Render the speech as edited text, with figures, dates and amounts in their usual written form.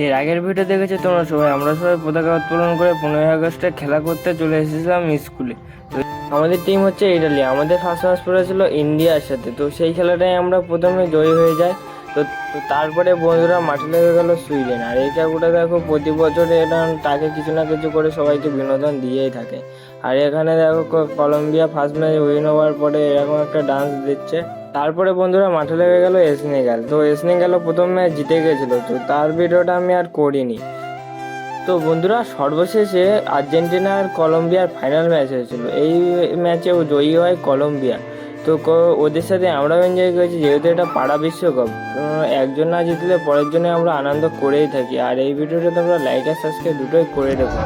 এর আগের ভিডিও দেখেছো তোমরা সবাই, আমরা সবাই পতাকা উত্তোলন করে 15ই আগস্টে খেলা করতে চলে এসেছিলাম স্কুলে। তো আমাদের টিম হচ্ছে ইটালি, আমাদের ফার্স্ট ম্যাচ পড়েছিল ইন্ডিয়ার সাথে। তো সেই খেলাটাই আমরা প্রথমে জয়ী হয়ে যাই। তো তো তারপরে বন্ধুরা মাঠে লেগে গেল সুইডেন। আর এই কাকুটা দেখো প্রতি বছর এটা তাকে কিছু না কিছু করে সবাইকে বিনোদন দিয়েই থাকে। আর এখানে দেখো কলম্বিয়া ফার্স্ট ম্যাচ উইন হওয়ার পরে এরকম একটা ডান্স দিচ্ছে। তারপরে বন্ধুরা মাঠে লেগে গেল সেনেগাল। তো সেনেগালও প্রথম ম্যাচ জিতে গেছিল, তো তার ভিডিওটা আমি আর করিনি। তো বন্ধুরা সর্বশেষে আর্জেন্টিনা আর কলম্বিয়ার ফাইনাল ম্যাচ হয়েছিল। এই ম্যাচেও জয়ী হয় কলম্বিয়া। তো ওদের সাথে আমরাও এনজয় করেছি, যেহেতু এটা পাড়া বিশ্বকাপ। একজন না জিতলে পরের জন্য আমরা আনন্দ করেই থাকি। আর এই ভিডিওটা তোমরা লাইক আর সাবস্ক্রাইব দুটোই করে দেবো।